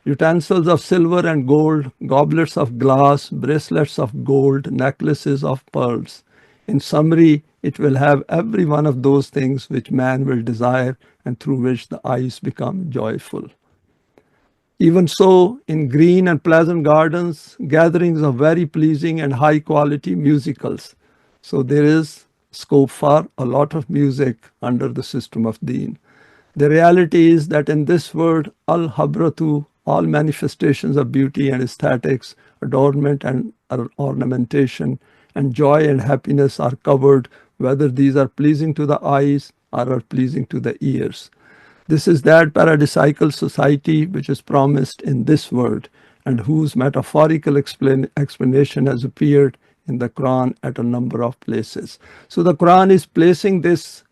Utensils of silver and gold, goblets of glass, bracelets of gold, necklaces of pearls. In summary, it will have every one of those things which man will desire and through which the eyes become joyful. Even so, in green and pleasant gardens, gatherings of very pleasing and high quality musicals. So there is scope for a lot of music under the system of deen. The reality is that in this world, al-habratu, all manifestations of beauty and aesthetics, adornment and ornamentation, and joy and happiness are covered, whether these are pleasing to the eyes or are pleasing to the ears. This is that paradisiacal society which is promised in this world and whose metaphorical explanation has appeared in the Quran at a number of places. So the Quran is placing this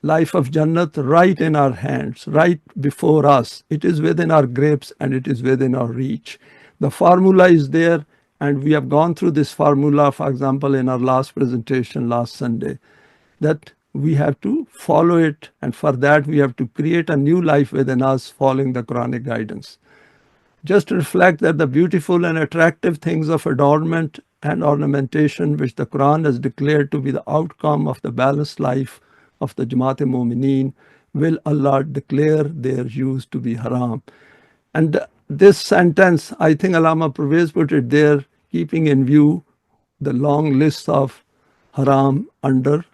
life of Jannat right in our hands, right before us. It is within our grasp and it is within our reach. The formula is there, and we have gone through this formula, for example, in our last presentation last Sunday, that we have to follow it, and for that we have to create a new life within us following the Quranic guidance. just reflect that the beautiful and attractive things of adornment and ornamentation, which the Quran has declared to be the outcome of the balanced life of the Jamaat-e-Mu'mineen, will Allah declare their use to be haram. And this sentence, I think Allama Pervez put it there, keeping in view the long list of haram under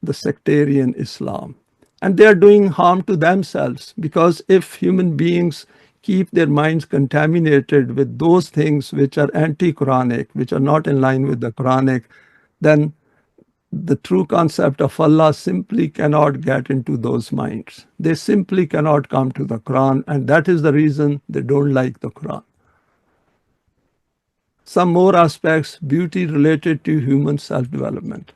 the sectarian Islam. And they are doing harm to themselves, because if human beings keep their minds contaminated with those things which are anti-Quranic, which are not in line with the Quranic, then the true concept of Allah simply cannot get into those minds. They simply cannot come to the Quran, and that is the reason they don't like the Quran. Some more aspects, beauty related to human self-development.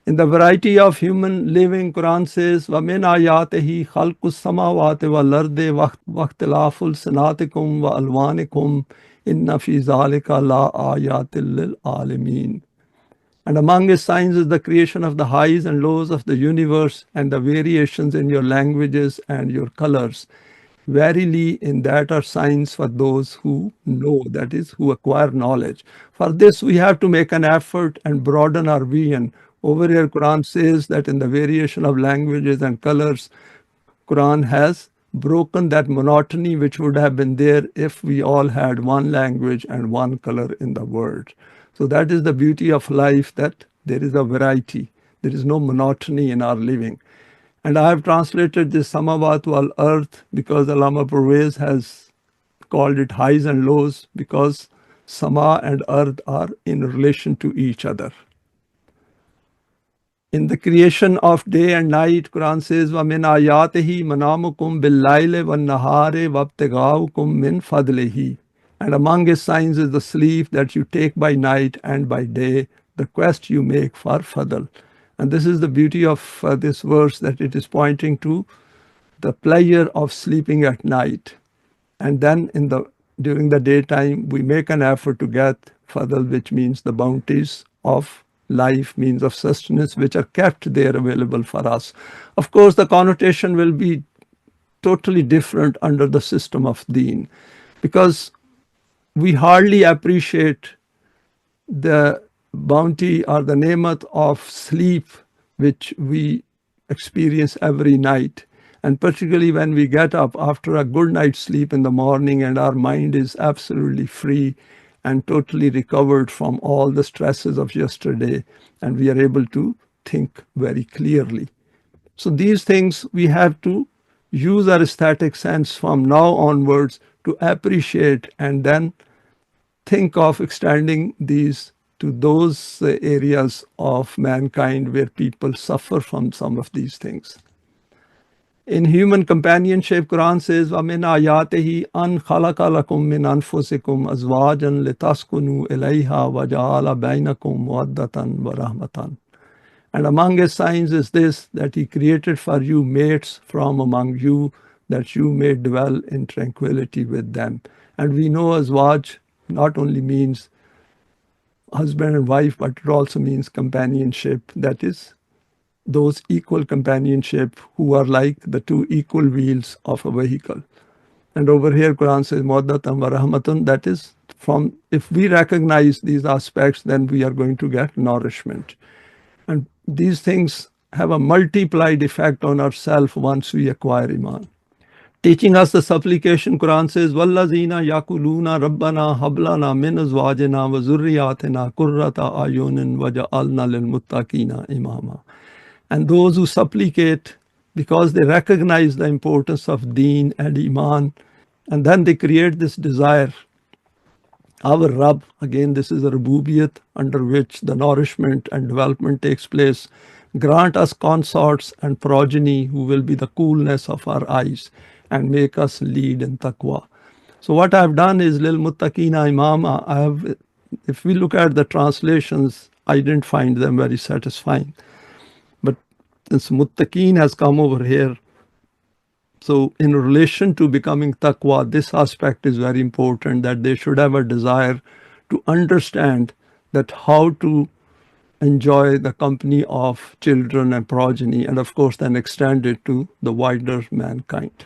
In the variety of human living, Quran says, وَمِنْ آيَاتِهِ خَلْقُ السَّمَاوَاتِ وَالْأَرْضِ وَاخْتِلَافُ أَلْسِنَاتِكُمْ وَأَلْوَانِكُمْ إِنَّ فِي ذَلِكَ لَآيَاتٍ لِلْعَالِمِينَ. And among his signs is the creation of the highs and lows of the universe and the variations in your languages and your colors. Verily, in that are signs for those who know, that is, who acquire knowledge. For this, we have to make an effort and broaden our vision. Over here, Quran says that in the variation of languages and colors, Quran has broken that monotony which would have been there if we all had one language and one color in the world. So that is the beauty of life, that there is a variety. There is no monotony in our living. And I have translated this Samawat wal Earth because Allama Pervez has called it highs and lows, because Sama and Earth are in relation to each other. In the creation of day and night, Quran says, وَمِنْ آيَاتِهِ مَنَامُكُمْ بِاللَّيْلِ وَالنَّهَارِ وَابْتِغَاؤُكُمْ مِنْ فَضْلِهِ. And among his signs is the sleep that you take by night and by day, the quest you make for fadl. And this is the beauty of this verse, that it is pointing to the pleasure of sleeping at night. And then during the daytime, we make an effort to get fadl, which means the bounties of life, means of sustenance, which are kept there available for us. Of course, the connotation will be totally different under the system of deen, because we hardly appreciate the bounty or the nemat of sleep which we experience every night. And particularly when we get up after a good night's sleep in the morning and our mind is absolutely free and totally recovered from all the stresses of yesterday, and we are able to think very clearly. So these things we have to use our aesthetic sense from now onwards to appreciate, and then think of extending these to those areas of mankind where people suffer from some of these things. In human companionship, Quran says, وَمِنْ آيَاتِهِ أَنْ خَلَقَ لَكُم مِّنْ أَنفُسِكُمْ أَزْوَاجًا لِتَسْكُنُوا إِلَيْهَا وَجَعَلَ بَيْنَكُم مَوَدَّةً وَرَحْمَةً. And among his signs is this, that he created for you mates from among you, that you may dwell in tranquility with them. And we know azwaj not only means husband and wife, but it also means companionship. That is, those equal companionship who are like the two equal wheels of a vehicle. And over here, Quran says, Mawaddatan wa rahmatun. That is, if we recognize these aspects, then we are going to get nourishment. And these things have a multiplied effect on ourselves once we acquire Iman. Teaching us the supplication, Quran says, وَالَّذِينَ يَقُولُونَ رَبَّنَا هَبْ لَنَا مِنْ أَزْوَاجِنَا وَذُرِّيَّاتِنَا قُرَّةَ أَعْيُنٍ وَاجْعَلْنَا لِلْمُتَّقِينَ إِمَامًا. And those who supplicate because they recognize the importance of deen and Iman, and then they create this desire. Our Rabb, again, this is a Rububiyat under which the nourishment and development takes place. Grant us consorts and progeny who will be the coolness of our eyes and make us lead in taqwa. So what I've done is lil muttaqina imama. If we look at the translations, I didn't find them very satisfying. But since muttaqin has come over here, so in relation to becoming taqwa, this aspect is very important, that they should have a desire to understand that how to enjoy the company of children and progeny, and of course then extend it to the wider mankind.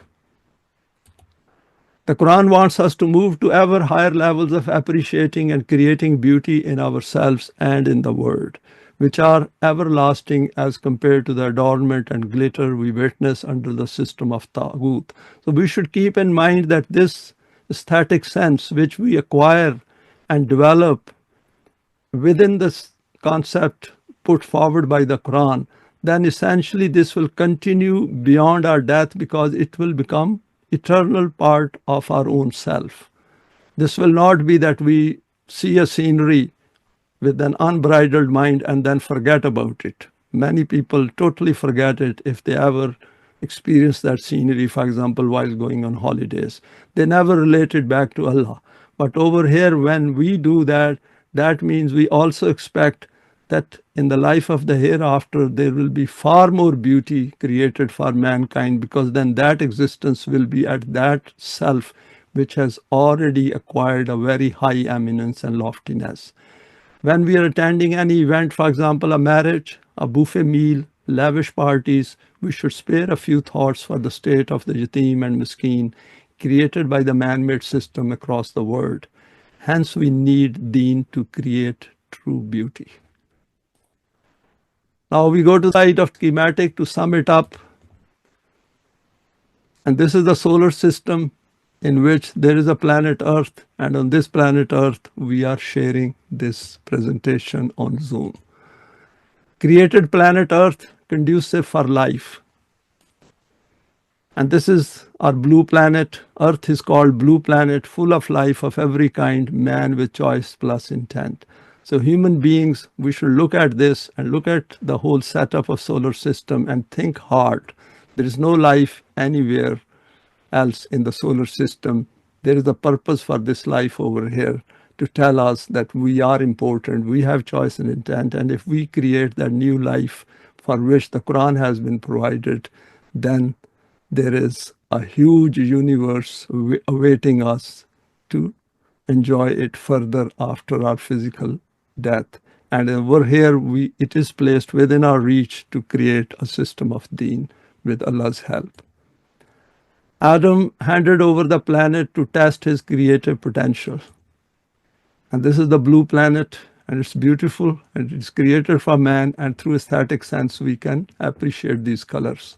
The Quran wants us to move to ever higher levels of appreciating and creating beauty in ourselves and in the world, which are everlasting as compared to the adornment and glitter we witness under the system of Taghut. So we should keep in mind that this aesthetic sense which we acquire and develop within this concept put forward by the Quran, then essentially this will continue beyond our death because it will become eternal part of our own self. This will not be that we see a scenery with an unbridled mind and then forget about it. Many people totally forget it if they ever experience that scenery, for example, while going on holidays. They never relate it back to Allah. But over here, when we do that, that means we also expect that in the life of the hereafter, there will be far more beauty created for mankind, because then that existence will be at that self which has already acquired a very high eminence and loftiness. When we are attending any event, for example, a marriage, a buffet meal, lavish parties, we should spare a few thoughts for the state of the yatim and miskeen created by the man-made system across the world. Hence, we need deen to create true beauty. Now we go to the side of schematic to sum it up. And this is the solar system in which there is a planet Earth, and on this planet Earth, we are sharing this presentation on Zoom. Created planet Earth, conducive for life. And this is our blue planet. Earth is called blue planet, full of life of every kind, man with choice plus intent. So human beings, we should look at this and look at the whole setup of solar system and think hard. There is no life anywhere else in the solar system. There is a purpose for this life over here to tell us that we are important, we have choice and intent, and if we create that new life for which the Quran has been provided, then there is a huge universe awaiting us to enjoy it further after our physical death. And over here, it is placed within our reach to create a system of deen with Allah's help. Adam handed over the planet to test his creative potential. And this is the blue planet, and it's beautiful, and it's created for man, and through aesthetic sense, we can appreciate these colors.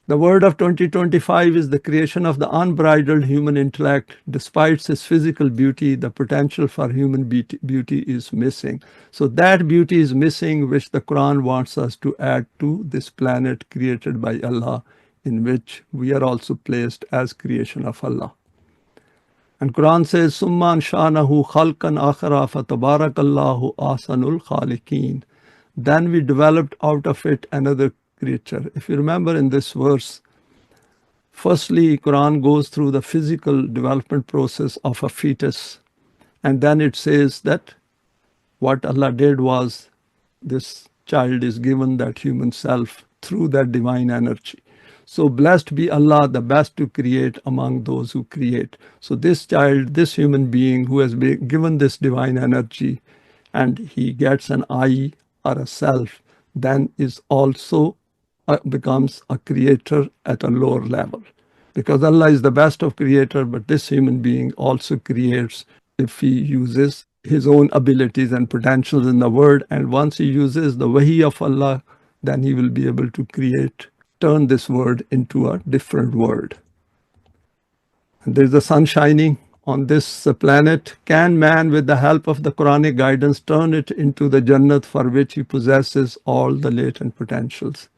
The word of 2025 is the creation of the unbridled human intellect. Despite its physical beauty, the potential for human beauty is missing. So that beauty is missing, which the Quran wants us to add to this planet created by Allah, in which we are also placed as creation of Allah. And Quran says, Summa anshanahu khalqan akhara fatabarakallahu ahsanul khaliqeen. Then we developed out of it another creature. If you remember in this verse, firstly, Quran goes through the physical development process of a fetus, and then it says that what Allah did was this child is given that human self through that divine energy. So blessed be Allah, the best to create among those who create. So this child, this human being who has been given this divine energy, and he gets an I or a self, then is also becomes a creator at a lower level. Because Allah is the best of creator, but this human being also creates if he uses his own abilities and potentials in the word. And once he uses the wahi of Allah, then he will be able to turn this word into a different word. And there's the sun shining on this planet. Can man, with the help of the Quranic guidance, turn it into the Jannat for which he possesses all the latent potentials?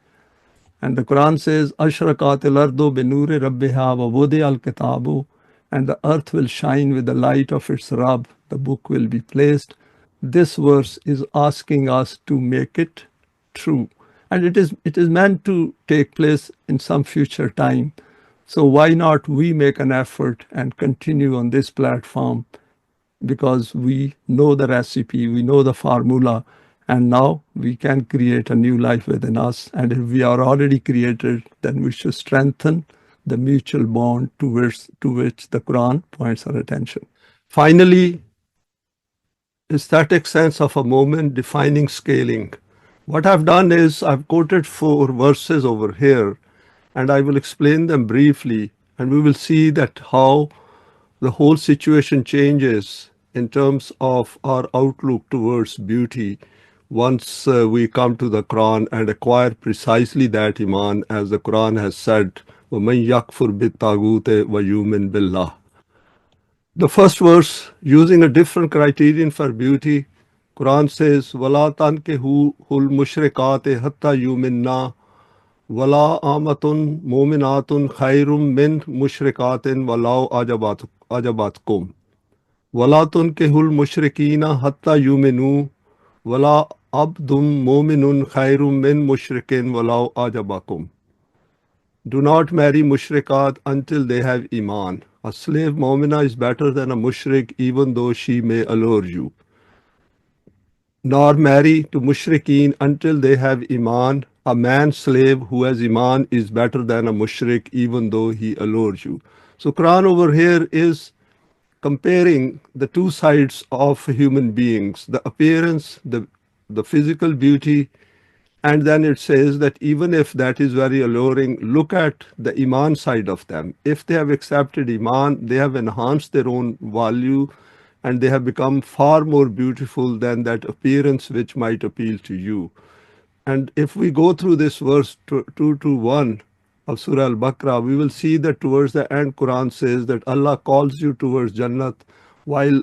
And the Quran says, Ashraqatil ardu binuri rabbiha wa wudi al-kitabu, and the earth will shine with the light of its Rabb, the book will be placed. This verse is asking us to make it true. And it is meant to take place in some future time. So why not we make an effort and continue on this platform, because we know the recipe, we know the formula, and now we can create a new life within us. And if we are already created, then we should strengthen the mutual bond to which the Quran points our attention. Finally, aesthetic sense of a moment defining scaling. What I've done is I've quoted 4 verses over here, and I will explain them briefly. And we will see that how the whole situation changes in terms of our outlook towards beauty once we come to the Quran and acquire precisely that iman, as the Quran has said, وَمَنْ يَكْفُرْ بِالطَّاغُوتِ وَيُؤْمِنْ بِاللَّهِ. The first verse, using a different criterion for beauty, Quran says, وَلَا تَنْكِحُوا الْمُشْرِكَاتِ حَتَّى يُؤْمِنَّا وَلَا آمَةٌ مُؤْمِنَاتٌ خَيْرٌ مِّنْ مُشْرِكَاتٍ وَلَوْ أَعْجَبَتْكُمْ وَلَا تُنْكِحُوا الْمُشْرِكِينَ حَتَّى يُؤْمِنُوا وَلَا عَبْدٌ مُؤْمِنٌ خَيْرٌ مِّن مُشْرِكٍ وَلَوْ أَعْجَبَكُمْ. Do not marry mushrikat until they have iman. A slave mu'mina is better than a mushrik even though she may allure you. Nor marry to mushrikeen until they have iman. A man slave who has iman is better than a mushrik even though he allures you. So Quran over here is comparing the two sides of human beings, the appearance, the physical beauty, and then it says that even if that is very alluring, look at the Iman side of them. If they have accepted Iman, they have enhanced their own value and they have become far more beautiful than that appearance which might appeal to you. And if we go through this verse 2 to 1 of Surah Al-Baqarah, we will see that towards the end, Quran says that Allah calls you towards Jannat, while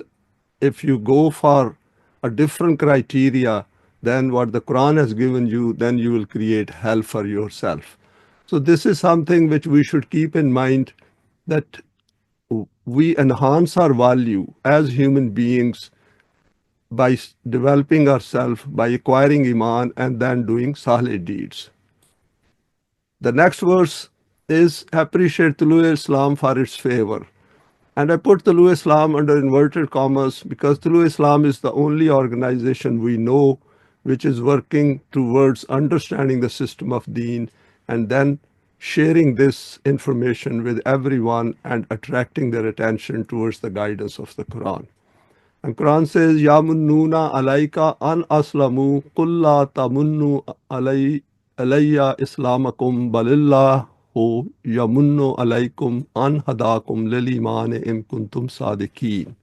if you go for a different criteria than what the Quran has given you, then you will create hell for yourself. So this is something which we should keep in mind, that we enhance our value as human beings by developing ourselves, by acquiring Iman and then doing Salih deeds. The next verse is appreciate Tolu Islam for its favor. And I put Tolu Islam under inverted commas because Tolu Islam is the only organization we know which is working towards understanding the system of Deen and then sharing this information with everyone and attracting their attention towards the guidance of the Quran. And Quran says, Yamunnuna alayka an aslamu kulla tamunnu alayya islamakum balillahu yamunnu alaykum an hadakum lil iman in kuntum sadiqeen.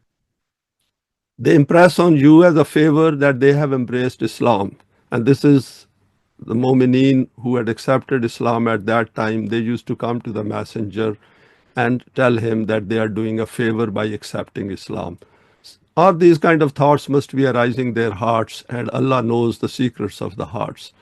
They impress on you as a favor that they have embraced Islam. And this is the Mu'mineen who had accepted Islam at that time. They used to come to the messenger and tell him that they are doing a favor by accepting Islam. Or these kind of thoughts must be arising their hearts, and Allah knows the secrets of the hearts.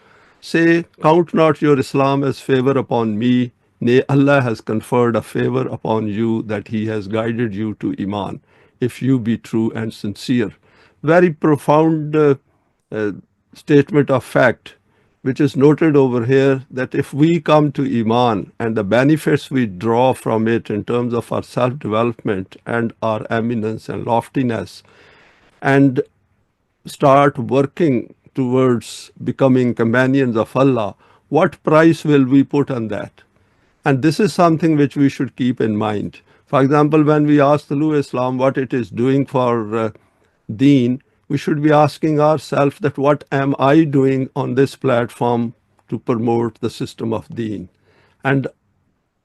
Say, count not your Islam as favor upon me. Nay, Allah has conferred a favor upon you that He has guided you to Iman, if you be true and sincere. Very profound statement of fact, which is noted over here, that if we come to Iman and the benefits we draw from it in terms of our self-development and our eminence and loftiness, and start working towards becoming companions of Allah, what price will we put on that? And this is something which we should keep in mind. For example, when we ask Tolu Islam what it is doing for Deen, we should be asking ourselves that what am I doing on this platform to promote the system of Deen? And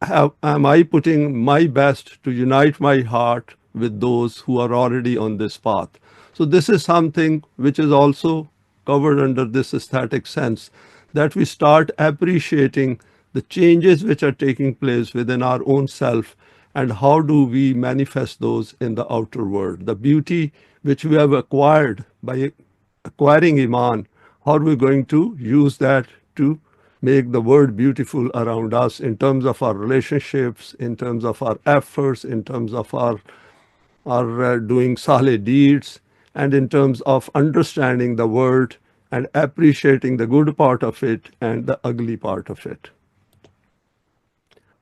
am I putting my best to unite my heart with those who are already on this path? So this is something which is also covered under this aesthetic sense, that we start appreciating the changes which are taking place within our own self and how do we manifest those in the outer world. The beauty which we have acquired by acquiring Iman, how are we going to use that to make the world beautiful around us in terms of our relationships, in terms of our efforts, in terms of our doing Saleh deeds, and in terms of understanding the world and appreciating the good part of it and the ugly part of it.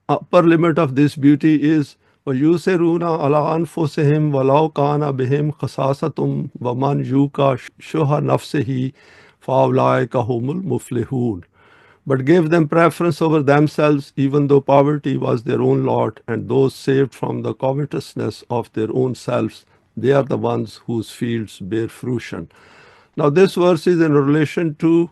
Upper limit of this beauty is وَيُسِرُونَ عَلَىٰ أَنفُسِهِمْ وَلَوْ كَانَ بِهِمْ خَصَاصَةٌ وَمَنْ يُوقَ شُحَّ نَفْسِهِ فَأُولَٰئِكَ هُمُ الْمُفْلِحُونَ. But gave them preference over themselves, even though poverty was their own lot, and those saved from the covetousness of their own selves, they are the ones whose fields bear fruition. Now this verse is in relation to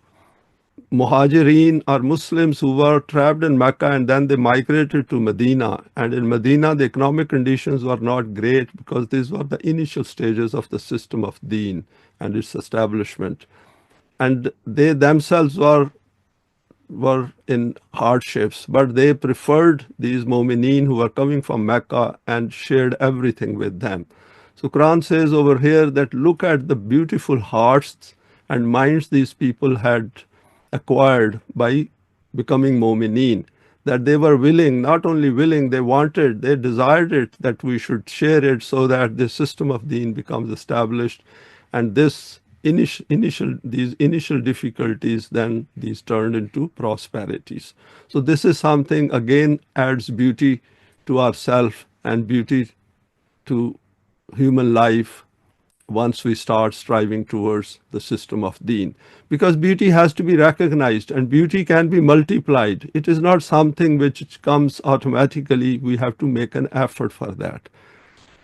Muhajirin are Muslims who were trapped in Mecca and then they migrated to Medina. And in Medina, the economic conditions were not great because these were the initial stages of the system of Deen and its establishment. And they themselves were in hardships, but they preferred these mu'mineen who were coming from Mecca and shared everything with them. So Quran says over here that look at the beautiful hearts and minds these people had acquired by becoming mu'mineen, that they were willing, not only willing, they wanted, they desired it, that we should share it so that the system of deen becomes established. And this these initial difficulties, then these turned into prosperities. So this is something, again, adds beauty to ourself and beauty to human life once we start striving towards the system of deen. Because beauty has to be recognized and beauty can be multiplied. It is not something which comes automatically. We have to make an effort for that.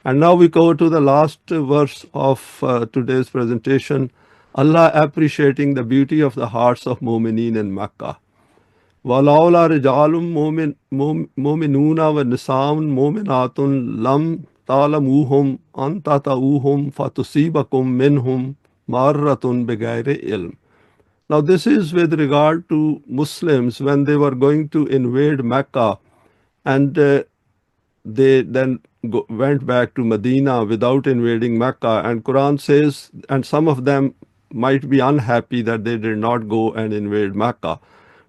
And now we go to the last verse of today's presentation. Allah appreciating the beauty of the hearts of mu'mineen in Makkah. وَلَوْلَا رِجَالٌ مُؤْمِنُونَ وَنِسَاءٌ مُؤْمِنَاتٌ لَمْ تَعْلَمُوهُمْ أَنْ تَطَئُوهُمْ فَتُصِيبَكُم مِّنْهُمْ مَعَرَّةٌ بِغَيْرِ عِلْمٍ. Now this is with regard to Muslims when they were going to invade Mecca, and they then went back to Medina without invading Mecca. And Quran says, and some of them might be unhappy that they did not go and invade Mecca.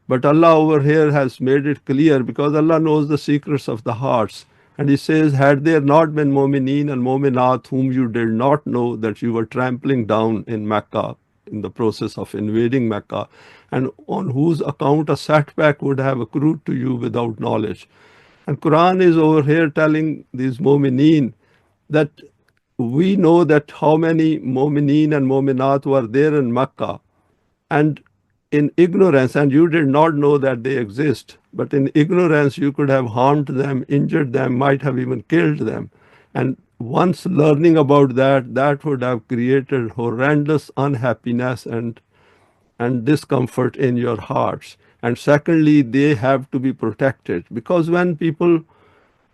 But Allah over here has made it clear, because Allah knows the secrets of the hearts. And He says, had there not been mu'mineen and mu'minat whom you did not know, that you were trampling down in Mecca in the process of invading Mecca, and on whose account a setback would have accrued to you without knowledge. And Quran is over here telling these mu'mineen that we know that how many mu'mineen and mu'minat were there in Mecca, and in ignorance, and you did not know that they exist, but in ignorance you could have harmed them, injured them, might have even killed them. And once learning about that, that would have created horrendous unhappiness and discomfort in your hearts. And secondly, they have to be protected, because when people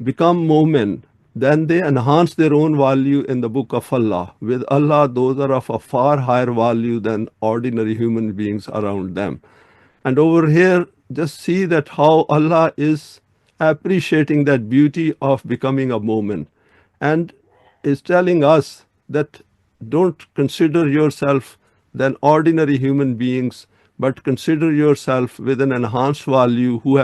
become mu'min, then they enhance their own value in the book of Allah. With Allah, those are of a far higher value than ordinary human beings around them. And over here, just see that how Allah is appreciating that beauty of becoming a mu'min, and is telling us that don't consider yourself than ordinary human beings, but consider yourself with an enhanced value who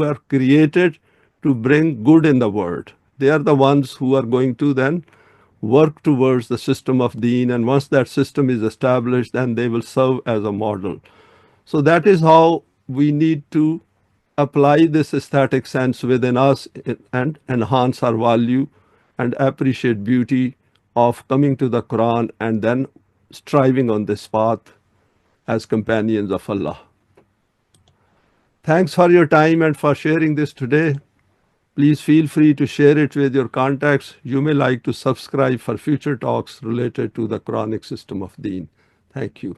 are created to bring good in the world. They are the ones who are going to then work towards the system of deen, and once that system is established, then they will serve as a model. So that is how we need to apply this aesthetic sense within us and enhance our value and appreciate beauty of coming to the Quran and then striving on this path as companions of Allah. Thanks for your time and for sharing this today. Please feel free to share it with your contacts. You may like to subscribe for future talks related to the Quranic system of deen. Thank you.